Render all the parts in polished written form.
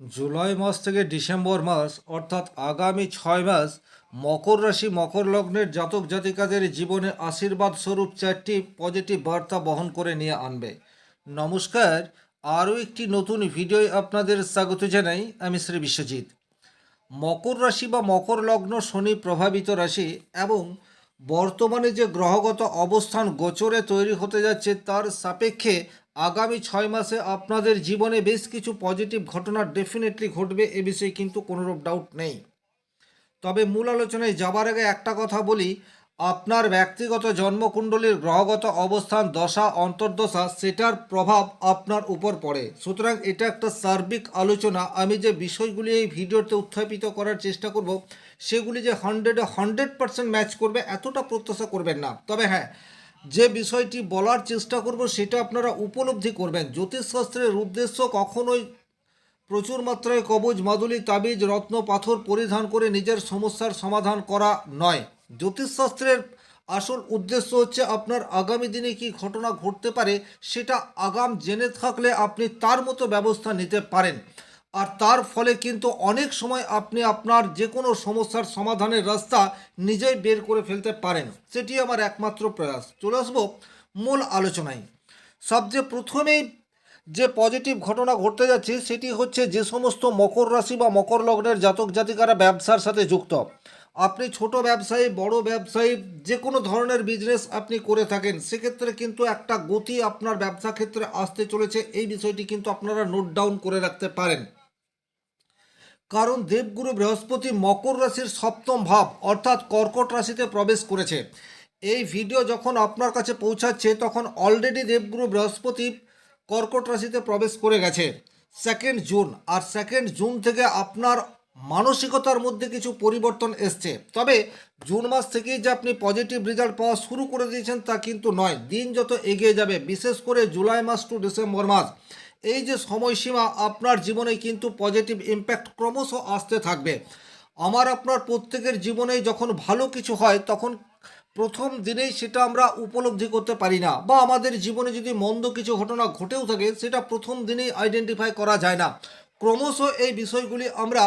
জুলাই মাস থেকে ডিসেম্বর মাস অর্থাৎ আগামী 6 মাস মকর রাশি মকর লগ্নের জাতক জাতিকাদের জীবনে আশীর্বাদ স্বরূপ 4টি পজিটিভ বার্তা বহন করে নিয়ে আনবে। নমস্কার, আরও একটি নতুন ভিডিওয় আপনাদের স্বাগত জানাই। আমি শ্রী বিশ্বজিৎ। মকর রাশি বা মকর লগ্ন শনি প্রভাবিত রাশি এবং বর্তমানে যে গ্রহগত অবস্থান গোচরে তৈরি হতে যাচ্ছে তার সাপেক্ষে আগামী 6 মাসে আপনাদের জীবনে বেশ কিছু পজিটিভ ঘটনা ডেফিনেটলি ঘটবে, এ বিষয়ে কিন্তু কোনোরূপ ডাউট নেই। তবে মূল আলোচনায় যাবার আগে একটা কথা বলি, আপনার ব্যক্তিগত জন্মকুণ্ডলীর গ্রহগত অবস্থান দশা অন্তর্দশা সেটার প্রভাব আপনার উপর পড়ে। সুতরাং এটা একটা সার্বিক আলোচনা। আমি যে বিষয়গুলি এই ভিডিওতে উত্থাপিত করার চেষ্টা করব সেগুলি যে 100% ম্যাচ করবে এতটা প্রত্যাশা করবেন না। তবে হ্যাঁ, যে বিষয়টি বলার চেষ্টা করব সেটা আপনারা উপলব্ধি করবেন। জ্যোতিষশাস্ত্রের উদ্দেশ্য কখনোই প্রচুর মাত্রায় কবজ মাদুলি তাবিজ রত্ন পাথর পরিধান করে নিজের সমস্যার সমাধান করা নয়। জ্যোতিষশাস্ত্রের আসল উদ্দেশ্য হচ্ছে আপনার আগামী দিনে কি ঘটনা ঘটতে পারে সেটা আগাম জেনে থাকলে আপনি তার মতো ব্যবস্থা নিতে পারেন, আর তার ফলে কিন্তু অনেক সময় আপনি আপনার যে কোনো সমস্যার সমাধানের রাস্তা নিজেই বের করে ফেলতে পারেন। সেটি আমার একমাত্র প্রয়াস। চলে আসবো মূল আলোচনায়। সবচেয়ে প্রথমেই যে পজিটিভ ঘটনা ঘটতে যাচ্ছে সেটি হচ্ছে যে সমস্ত মকর রাশি বা মকর লগ্নের জাতক জাতিকারা ব্যবসার সাথে যুক্ত। আপনি ছোট ব্যবসায়ী, বড় ব্যবসায়ী, যে কোনো ধরনের বিজনেস আপনি করে থাকেন, সেক্ষেত্রে কিন্তু একটা গতি আপনার ব্যবসা ক্ষেত্রে আসতে চলেছে। এই বিষয়টি কিন্তু আপনারা নোট ডাউন করে রাখতে পারেন। কারণ দেবগুরু বৃহস্পতি মকর রাশির সপ্তম ভাব অর্থাৎ কর্কট রাশিতে প্রবেশ করেছে। এই ভিডিও যখন আপনার কাছে পৌঁছাচ্ছে তখন অলরেডি দেবগুরু বৃহস্পতি কর্কট রাশিতে প্রবেশ করে গেছে 2 জুন। আর 2 জুন থেকে আপনার মানসিকতার মধ্যে কিছু পরিবর্তন এসছে। তবে জুন মাস থেকেই যে আপনি পজিটিভ রেজাল্ট পাওয়া শুরু করে দিয়েছেন তা কিন্তু নয়। দিন যত এগিয়ে যাবে, বিশেষ করে জুলাই মাস টু ডিসেম্বর মাস, এই যে সময়সীমা, আপনার জীবনে কিন্তু পজিটিভ ইম্প্যাক্ট ক্রমশ আসতে থাকবে। আমার আপনার প্রত্যেকের জীবনেই যখন ভালো কিছু হয় তখন প্রথম দিনেই সেটা আমরা উপলব্ধি করতে পারি না, বা আমাদের জীবনে যদি মন্দ কিছু ঘটনা ঘটেও থাকে সেটা প্রথম দিনেই আইডেন্টিফাই করা যায় না। ক্রমশ এই বিষয়গুলি আমরা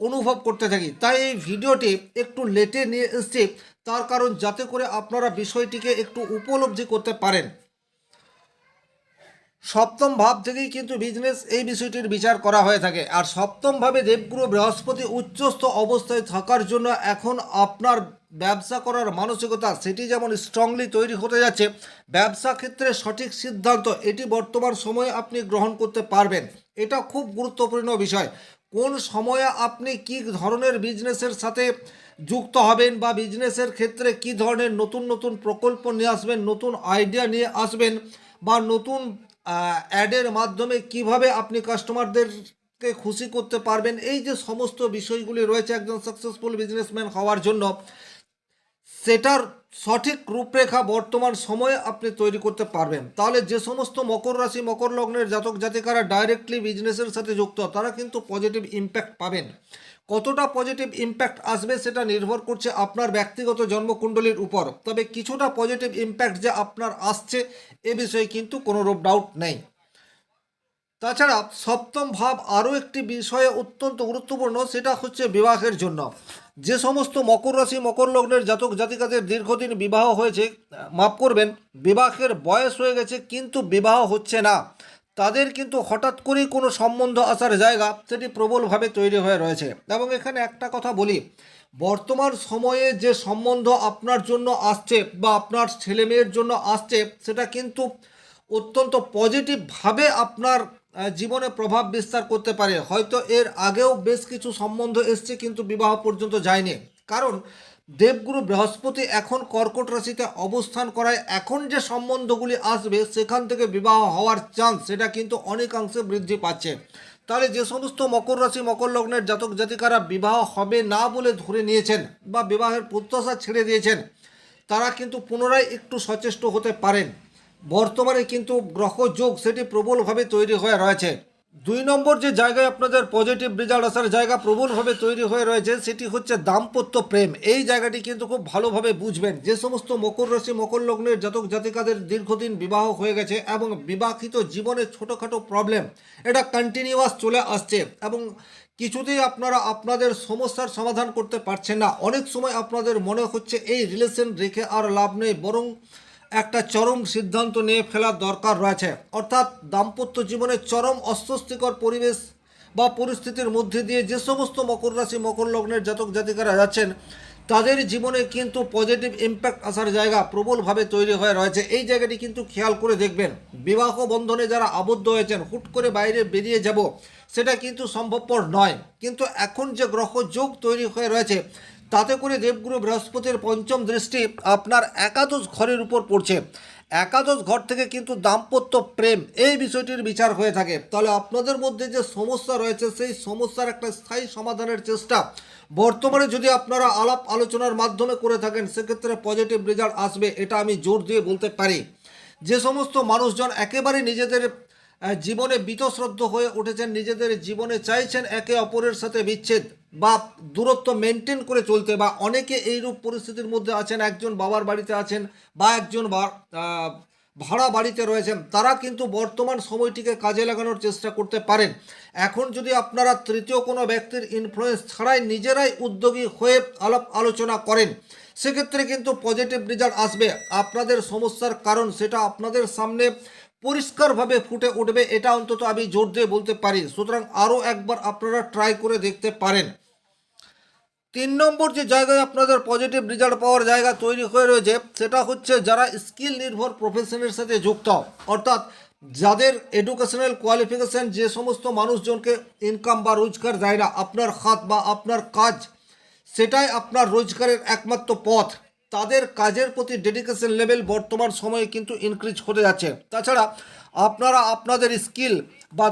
অনুভব করতে থাকি। তাই এই ভিডিওটি একটু লেটে নিয়ে এসেছি, তার কারণ যাতে করে আপনারা বিষয়টিকে একটু উপলব্ধি করতে পারেন। সপ্তম ভাব থেকেই কিন্তু বিজনেস এই বিষয়টির বিচার করা হয়ে থাকে। আর সপ্তম ভাবে দেবগুরু বৃহস্পতি উচ্চস্থ অবস্থায় থাকার জন্য এখন আপনার ব্যবসা করার মানসিকতা সেটি যেমন স্ট্রংলি তৈরি হতে যাচ্ছে, ব্যবসা ক্ষেত্রে সঠিক সিদ্ধান্ত এটি বর্তমান সময়ে আপনি গ্রহণ করতে পারবেন। এটা খুব গুরুত্বপূর্ণ বিষয়। কোন সময়ে আপনি কি ধরনের বিজনেসের সাথে যুক্ত হবেন, বা বিজনেসের ক্ষেত্রে কি ধরনের নতুন নতুন প্রকল্প নিয়ে আসবেন, নতুন আইডিয়া নিয়ে আসবেন, বা নতুন অ্যাডের মাধ্যমে কিভাবে আপনি কাস্টমারদেরকে খুশি করতে পারবেন, এই যে সমস্ত বিষয়গুলি রয়েছে একজন সাকসেসফুল বিজনেসম্যান হওয়ার জন্য, সেটার সঠিক রূপরেখা বর্তমান সময়ে আপনি তৈরি করতে পারবেন। তাহলে যে সমস্ত মকর রাশি মকর লগ্নের জাতক জাতিকারা ডাইরেক্টলি বিজনেসের সাথে যুক্ত, তারা কিন্তু পজিটিভ ইম্প্যাক্ট পাবেন। কতটা পজিটিভ ইম্প্যাক্ট আসবে সেটা নির্ভর করছে আপনার ব্যক্তিগত জন্মকুণ্ডলীর উপর। তবে কিছুটা পজিটিভ ইম্প্যাক্ট যে আপনার আসছে এ বিষয়ে কিন্তু কোনোরূপ ডাউট নেই। তাছাড়া সপ্তম ভাব আরও একটি বিষয়ে অত্যন্ত গুরুত্বপূর্ণ, সেটা হচ্ছে বিবাহের জন্য। যে সমস্ত মকর রাশি মকর লগ্নের জাতক জাতিকাদের দীর্ঘদিন বিবাহ হয়েছে, মাফ করবেন, বিবাহের বয়স হয়ে গেছে কিন্তু বিবাহ হচ্ছে না, তাদের কিন্তু হঠাৎ করেই কোনো সম্বন্ধ আসার জায়গা সেটি প্রবলভাবে তৈরি হয়ে রয়েছে। এবং এখানে একটা কথা বলি, বর্তমান সময়ে যে সম্বন্ধ আপনার জন্য আসছে বা আপনার ছেলে মেয়ের জন্য আসছে, সেটা কিন্তু অত্যন্ত পজিটিভভাবে আপনার জীবনে প্রভাব বিস্তার করতে পারে। হয়তো এর আগেও বেশ কিছু সম্বন্ধ এসছে কিন্তু বিবাহ পর্যন্ত যায়নি। কারণ দেবগুরু বৃহস্পতি এখন কর্কট রাশিতে অবস্থান করায় এখন যে সম্বন্ধগুলি আসবে সেখান থেকে বিবাহ হওয়ার চান্স সেটা কিন্তু অনেকাংশে বৃদ্ধি পাচ্ছে। তাহলে যে সমস্ত মকর রাশি মকর লগ্নের জাতক জাতিকারা বিবাহ হবে না বলে ধরে নিয়েছেন বা বিবাহের প্রত্যাশা ছেড়ে দিয়েছেন, তারা কিন্তু পুনরায় একটু সচেষ্ট হতে পারেন। বর্তমানে কিন্তু গ্রহযোগ সেটি প্রবলভাবে তৈরি হয়ে রয়েছে। দুই নম্বর যে জায়গায় আপনাদের পজিটিভ রেজাল্ট আসার জায়গা প্রবলভাবে তৈরি হয়ে রয়েছে সেটি হচ্ছে দাম্পত্য প্রেম। এই জায়গাটি কিন্তু খুব ভালোভাবে বুঝবেন। যে সমস্ত মকর রাশি মকর লগ্নের জাতক জাতিকাদের দীর্ঘদিন বিবাহ হয়ে গেছে এবং বিবাহিত জীবনে ছোটোখাটো প্রবলেম এটা কন্টিনিউয়াস চলে আসছে এবং কিছুতেই আপনারা আপনাদের সমস্যার সমাধান করতে পারছেন না। অনেক সময় আপনাদের মনে হচ্ছে এই রিলেশন রেখে আর লাভ নেই, বরং একটা চরম সিদ্ধান্ত নিয়ে ফেলার দরকার রয়েছে। অর্থাৎ দাম্পত্য জীবনে চরম অস্বস্তিকর পরিবেশ বা পরিস্থিতির মধ্যে দিয়ে যে সমস্ত মকর রাশি মকর লগ্নের জাতক জাতিকারা যাচ্ছেন তাদের জীবনে কিন্তু পজিটিভ ইম্প্যাক্ট আসার জায়গা প্রবলভাবে তৈরি হয়ে রয়েছে। এই জায়গাটি কিন্তু খেয়াল করে দেখবেন। বিবাহ বন্ধনে যারা আবদ্ধ হয়েছেন হুট করে বাইরে বেরিয়ে যাব সেটা কিন্তু সম্ভবপর নয়, কিন্তু এখন যে গ্রহ যোগ তৈরি হয়ে রয়েছে তাতে করে দেবগুরু বৃহস্পতির পঞ্চম দৃষ্টি আপনার একাদশ ঘরের উপর পড়ছে। একাদশ ঘর থেকে কিন্তু দাম্পত্য প্রেম এই বিষয়টির বিচার হয়ে থাকে। তাহলে আপনাদের মধ্যে যে সমস্যা রয়েছে সেই সমস্যার একটা স্থায়ী সমাধানের চেষ্টা বর্তমানে যদি আপনারা আলাপ আলোচনার মাধ্যমে করে থাকেন সেক্ষেত্রে পজিটিভ রেজাল্ট আসবে, এটা আমি জোর দিয়ে বলতে পারি। যে সমস্ত মানুষজন একেবারে নিজেদের জীবনে বীতশ্রদ্ধ হয়ে উঠেছেন, নিজেদের জীবনে চাইছেন একে অপরের সাথে বিচ্ছেদ বা দূরত্ব মেনটেন করে চলতে, বা অনেকে এইরূপ পরিস্থিতির মধ্যে আছেন, একজন বাবার বাড়িতে আছেন বা একজন ভাড়া বাড়িতে রয়েছেন, তারা কিন্তু বর্তমান সময়টিকে কাজে লাগানোর চেষ্টা করতে পারেন। এখন যদি আপনারা তৃতীয় কোনো ব্যক্তির ইনফ্লুয়েন্স ছাড়াই নিজেরাই উদ্যোগী হয়ে আলাপ আলোচনা করেন সেক্ষেত্রে কিন্তু পজিটিভ রেজাল্ট আসবে। আপনাদের সমস্যার কারণ সেটা আপনাদের সামনে পরিষ্কারভাবে ফুটে উঠবে, এটা অন্তত আমি জোর দিয়ে বলতে পারি। সুতরাং আরও একবার আপনারা ট্রাই করে দেখতে পারেন। তিন নম্বর যে জায়গায় আপনাদের পজিটিভ রেজাল্ট পাওয়ার জায়গা তৈরি হয়ে রয়েছে সেটা হচ্ছে যারা স্কিল নির্ভর প্রফেশনের সাথে যুক্ত, অর্থাৎ যাদের এডুকেশনাল কোয়ালিফিকেশান যে সমস্ত মানুষজনকে ইনকাম বা রোজগার দেয় না, আপনার হাত বা আপনার কাজ সেটাই আপনার রোজগারের একমাত্র পথ, তাদের কাজের প্রতি ডেডিকেশন লেভেল বর্তমান সময়ে কিন্তু ইনক্রিজ হতে যাচ্ছে। তাছাড়া আপনারা আপনাদের স্কিল বা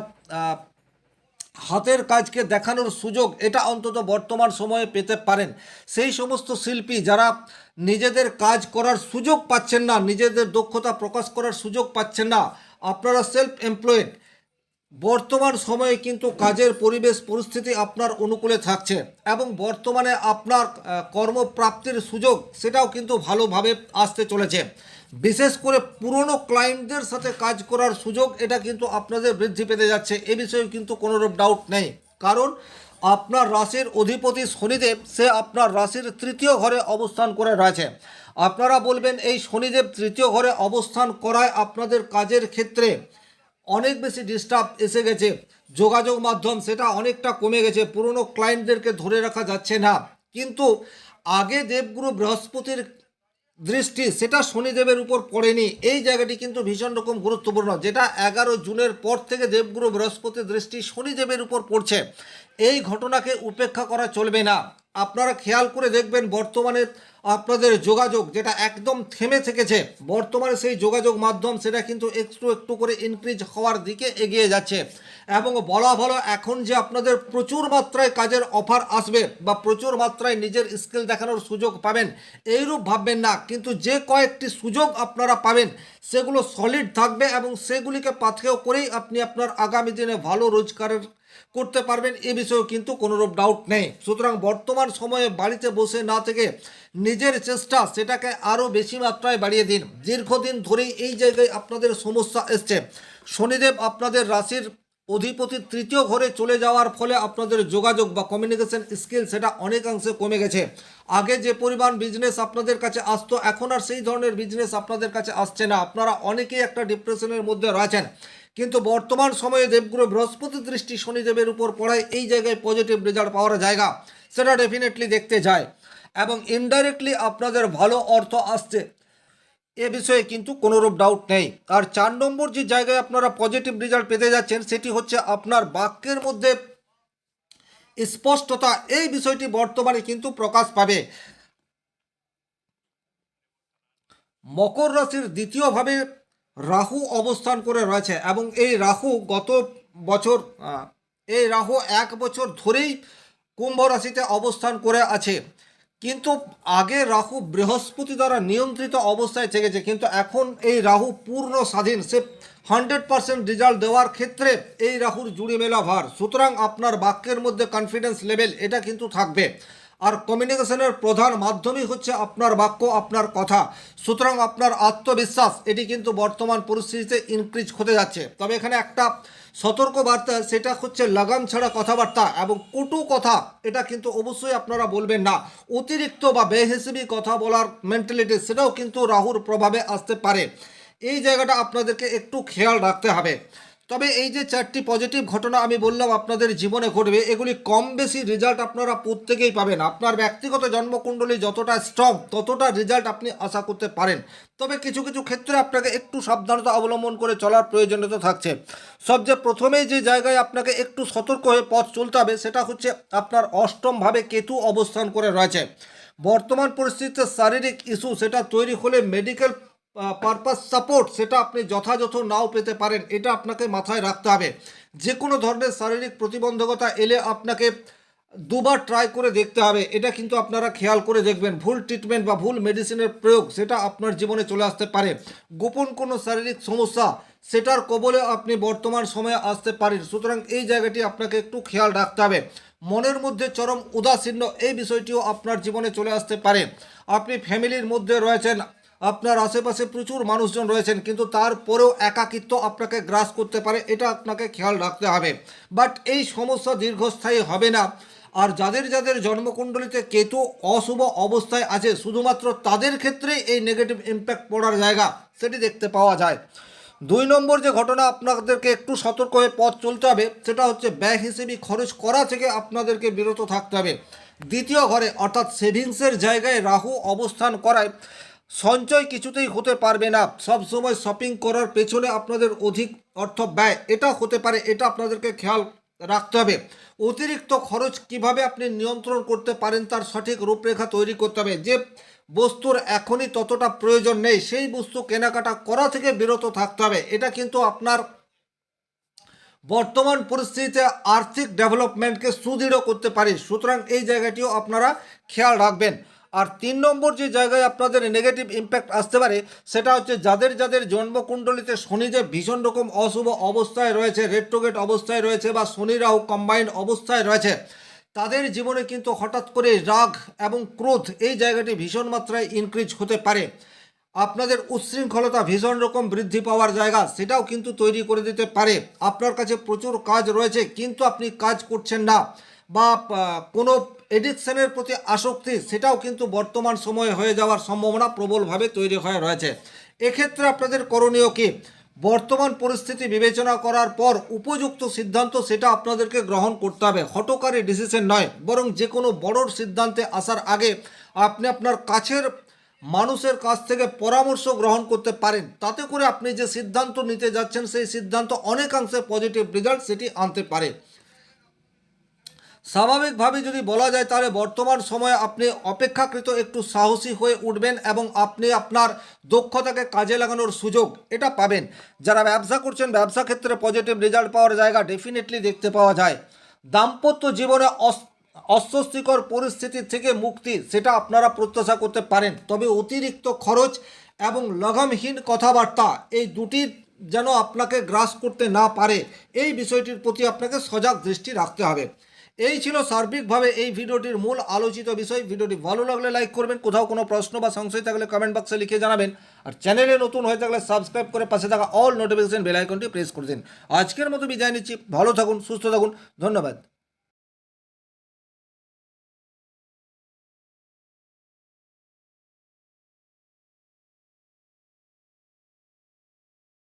হাতের কাজকে দেখানোর সুযোগ এটা অন্তত বর্তমান সময়ে পেতে পারেন। সেই সমস্ত শিল্পী যারা নিজেদের কাজ করার সুযোগ পাচ্ছেন না, নিজেদের দক্ষতা প্রকাশ করার সুযোগ পাচ্ছেন না, আপনারা সেলফ এমপ্লয়েড, বর্তমান সময়ে কিন্তু কাজের পরিবেশ পরিস্থিতি আপনার অনুকূলে থাকছে এবং বর্তমানে আপনার কর্মপ্রাপ্তির সুযোগ সেটাও কিন্তু ভালোভাবে আসতে চলেছে। বিশেষ করে পুরনো ক্লায়েন্টদের সাথে কাজ করার সুযোগ এটা কিন্তু আপনাদের বৃদ্ধি পেতে যাচ্ছে, এ বিষয়ে কিন্তু কোনোরূপ ডাউট নেই। কারণ আপনার রাশির অধিপতি শনিদেব সে আপনার রাশির তৃতীয় ঘরে অবস্থান করে রয়েছে। আপনারা বলবেন এই শনিদেব তৃতীয় ঘরে অবস্থান করায় আপনাদের কাজের ক্ষেত্রে অনেক বেশি ডিস্টার্ব এসে গেছে, যোগাযোগ মাধ্যম সেটা অনেকটা কমে গেছে, পুরনো ক্লায়েন্টদেরকে ধরে রাখা যাচ্ছে না। কিন্তু আগে দেবগুরু বৃহস্পতির দৃষ্টি সেটা শনিদেবের উপর পড়েনি, এই জায়গাটি কিন্তু ভীষণ রকম গুরুত্বপূর্ণ, যেটা 11 জুনের পর থেকে দেবগুরু বৃহস্পতির দৃষ্টি শনিদেবের উপর পড়ছে। এই ঘটনাকে উপেক্ষা করা চলবে না। আপনারা খেয়াল করে দেখবেন বর্তমানে আপনাদের যোগাযোগ যেটা একদম থেমে থেকেছে, বর্তমানে সেই যোগাযোগ মাধ্যম সেটা কিন্তু একটু একটু করে ইনক্রিজ হওয়ার দিকে এগিয়ে যাচ্ছে এবং বলা ভালো এখন যে আপনাদের প্রচুর মাত্রায় কাজের অফার আসবে বা প্রচুর মাত্রায় নিজের স্কিল দেখানোর সুযোগ পাবেন এইরূপ ভাববেন না, কিন্তু যে কয়েকটি সুযোগ আপনারা পাবেন সেগুলো সলিড থাকবে এবং সেগুলিকে পাথেয় করেই আপনি আপনার আগামী দিনে ভালো রোজগারের করতে পারবেন, এ বিষয়েও কিন্তু কোনোরূপ ডাউট নেই। সুতরাং বর্তমান সময়ে বাড়িতে বসে না থেকে নিজের চেষ্টা সেটাকে আরও বেশি মাত্রায় বাড়িয়ে দিন। দীর্ঘদিন ধরেই এই জায়গায় আপনাদের সমস্যা এসছে, শনিদেব আপনাদের রাশির অধিপতি তৃতীয় ঘরে চলে যাওয়ার ফলে আপনাদের যোগাযোগ বা কমিউনিকেশন স্কিল সেটা অনেকাংশে কমে গেছে। আগে যে পরিমাণ বিজনেস আপনাদের কাছে আসতো এখন আর সেই ধরনের বিজনেস আপনাদের কাছে আসছে না, আপনারা অনেকেই একটা ডিপ্রেশনের মধ্যে রয়েছেন। কিন্তু বর্তমান সময়ে দেবগুরু বৃহস্পতি দৃষ্টি শনিদেবের উপর পড়ায় এই জায়গায় পজিটিভ রেজাল্ট পাওয়ার জায়গা সেটা ডেফিনেটলি দেখতে যায় এবং ইনডাইরেক্টলি আপনাদের ভালো অর্থ আসছে, এ বিষয়ে কিন্তু কোনোরূপ ডাউট নেই। আর 4 নম্বর যে জায়গায় আপনারা পজিটিভ রেজাল্ট পেতে যাচ্ছেন সেটি হচ্ছে আপনার বাক্যের মধ্যে স্পষ্টতা, এই বিষয়টি বর্তমানে কিন্তু প্রকাশ পাবে। মকর রাশির দ্বিতীয়ভাবে রাহু অবস্থান করে রয়েছে এবং এই রাহু গত বছর এই রাহু 1 বছর ধরেই কুম্ভ রাশিতে অবস্থান করে আছে। কিন্তু আগে রাহু বৃহস্পতি দ্বারা নিয়ন্ত্রিত অবস্থায় থেকেছে, কিন্তু এখন এই রাহু পূর্ণ স্বাধীন, সে 100% রেজাল্ট দেওয়ার ক্ষেত্রে এই রাহুর জুড়ি মেলা ভার। সুতরাং আপনার বাক্যের মধ্যে কনফিডেন্স লেভেল এটা কিন্তু থাকবে। আর কমিউনিকেশনের প্রধান মাধ্যমই হচ্ছে আপনার বাক্য, আপনার কথা। সুতরাং আপনার আত্মবিশ্বাস এটি কিন্তু বর্তমান পরিস্থিতিতে ইনক্রিজ হতে যাচ্ছে। তবে এখানে একটা সতর্ক বার্তা, সেটা হচ্ছে লাগাম ছাড়া কথাবার্তা এবং কটু কথা এটা কিন্তু অবশ্যই আপনারা বলবেন না। অতিরিক্ত বা বেহিসেবি কথা বলার মেন্টালিটি সেটাও কিন্তু রাহুর প্রভাবে আসতে পারে। এই জায়গাটা আপনাদেরকে একটু খেয়াল রাখতে হবে। তবে এই যে 4টি পজিটিভ ঘটনা আমি বললাম আপনাদের জীবনে ঘটবে, এগুলি কম বেশি রেজাল্ট আপনারা প্রত্যেকেই পাবেন। আপনার ব্যক্তিগত জন্মকুণ্ডলী যতটা স্ট্রং ততটা রেজাল্ট আপনি আশা করতে পারেন। তবে কিছু কিছু ক্ষেত্রে আপনাকে একটু সাবধানতা অবলম্বন করে চলার প্রয়োজনীয়তা থাকছে। সবচেয়ে প্রথমেই যে জায়গায় আপনাকে একটু সতর্ক হয়ে পথ চলতে হবে সেটা হচ্ছে আপনার অষ্টমভাবে কেতু অবস্থান করে রয়েছে। বর্তমান পরিস্থিতিতে শারীরিক ইস্যু সেটা তৈরি হলে মেডিকেল পারপাস সাপোর্ট সেটা আপনি যথাযথ নাও পেতে পারেন, এটা আপনাকে মাথায় রাখতে হবে। যে কোনো ধরনের শারীরিক প্রতিবন্ধকতা এলে আপনাকে দুবার ট্রাই করে দেখতে হবে, এটা কিন্তু আপনারা খেয়াল করে দেখবেন। ভুল ট্রিটমেন্ট বা ভুল মেডিসিনের প্রয়োগ সেটা আপনার জীবনে চলে আসতে পারে। গোপন কোনো শারীরিক সমস্যা সেটার কবলে আপনি বর্তমান সময়ে আসতে পারেন। সুতরাং এই জায়গাটি আপনাকে একটু খেয়াল রাখতে হবে। মনের মধ্যে চরম উদাসীন্য এই বিষয়টিও আপনার জীবনে চলে আসতে পারে। আপনি ফ্যামিলির মধ্যে রয়েছেন, আপনার আশেপাশে প্রচুর মানুষজন রয়েছেন, কিন্তু তারপরেও একাকিত্ব আপনাকে গ্রাস করতে পারে, এটা আপনাকে খেয়াল রাখতে হবে। বাট এই সমস্যা দীর্ঘস্থায়ী হবে না। আর যাদের যাদের জন্মকুণ্ডলিতে কেতু অশুভ অবস্থায় আছে শুধুমাত্র তাদের ক্ষেত্রেই এই নেগেটিভ ইম্প্যাক্ট পড়ার জায়গা সেটি দেখতে পাওয়া যায়। 2 নম্বর যে ঘটনা আপনাদেরকে একটু সতর্ক হয়ে পথ চলতে হবে সেটা হচ্ছে ব্যয় হিসেবে খরচ করা থেকে আপনাদেরকে বিরত থাকতে হবে। দ্বিতীয় ঘরে অর্থাৎ সেভিংসের জায়গায় রাহু অবস্থান করায় সঞ্চয় কিছুতেই হতে পারবে না। সব সময় শপিং করার পেছনে আপনাদের অধিক অর্থ ব্যয় এটা হতে পারে, এটা আপনাদেরকে খেয়াল রাখতে হবে। অতিরিক্ত খরচ কিভাবে আপনি নিয়ন্ত্রণ করতে পারেন তার সঠিক রূপরেখা তৈরি করতে হবে। যে বস্তুর এখনই ততটা প্রয়োজন নেই সেই বস্তু কেনাকাটা করা থেকে বিরত থাকতে হবে। এটা কিন্তু আপনার বর্তমান পরিস্থিতিতে আর্থিক ডেভেলপমেন্টকে সুদৃঢ় করতে পারে। সুতরাং এই জায়গাটিও আপনারা খেয়াল রাখবেন। আর 3 নম্বর যে জায়গায় আপনাদের নেগেটিভ ইম্প্যাক্ট আসতে পারে সেটা হচ্ছে যাদের যাদের জন্মকুণ্ডলিতে শনি যে ভীষণ রকম অশুভ অবস্থায় রয়েছে, রেট্রোগেট অবস্থায় রয়েছে বা শনি রাহু কম্বাইন্ড অবস্থায় রয়েছে, তাদের জীবনে কিন্তু হঠাৎ করে রাগ এবং ক্রোধ এই জায়গাটি ভীষণ মাত্রায় ইনক্রিজ হতে পারে। আপনাদের উচ্ছৃঙ্খলতা ভীষণ রকম বৃদ্ধি পাওয়ার জায়গা সেটাও কিন্তু তৈরি করে দিতে পারে। আপনার কাছে প্রচুর কাজ রয়েছে কিন্তু আপনি কাজ করছেন না, বা কোনো এডিকশনের প্রতি আসক্তি সেটাও কিন্তু বর্তমান সময়ে হয়ে যাওয়ার সম্ভাবনা প্রবলভাবে তৈরি হয়ে রয়েছে। এক্ষেত্রে আপনাদের করণীয় কি? বর্তমান পরিস্থিতি বিবেচনা করার পর উপযুক্ত সিদ্ধান্ত সেটা আপনাদেরকে গ্রহণ করতে হবে। হঠকারী ডিসিশন নয়, বরং যে কোনো বড় সিদ্ধান্তে আসার আগে আপনি আপনার কাছের মানুষের কাছ থেকে পরামর্শ গ্রহণ করতে পারেন। তাতে করে আপনি যে সিদ্ধান্ত নিতে যাচ্ছেন সেই সিদ্ধান্ত অনেকাংশে পজিটিভ রেজাল্ট সেটি আনতে পারে। স্বাভাবিকভাবে যদি বলা যায় তাহলে বর্তমান সময়ে আপনি অপেক্ষাকৃত একটু সাহসী হয়ে উঠবেন এবং আপনি আপনার দক্ষতাকে কাজে লাগানোর সুযোগ এটা পাবেন। যারা ব্যবসা করছেন ব্যবসা ক্ষেত্রে পজিটিভ রেজাল্ট পাওয়ার জায়গা ডেফিনেটলি দেখতে পাওয়া যায়। দাম্পত্য জীবনে অস্বস্তিকর পরিস্থিতি থেকে মুক্তি সেটা আপনারা প্রত্যাশা করতে পারেন। তবে অতিরিক্ত খরচ এবং লগামহীন কথাবার্তা এই দুটির যেন আপনাকে গ্রাস করতে না পারে, এই বিষয়টির প্রতি আপনাকে সজাগ দৃষ্টি রাখতে হবে। এই ছিল সার্বিকভাবে এই ভিডিওটির মূল আলোচিত বিষয়। ভিডিওটি ভালো লাগলে লাইক করবেন, কোথাও কোনো প্রশ্ন বা সংশয় থাকলে কমেন্ট বক্সে লিখে জানাবেন। আর চ্যানেলে নতুন হয়ে থাকলে সাবস্ক্রাইব করে পাশে থাকা অল নোটিফিকেশন বেল আইকনটি প্রেস করে দিন। আজকের মতো বিদায় নিচ্ছি, ভালো থাকুন, সুস্থ থাকুন, ধন্যবাদ।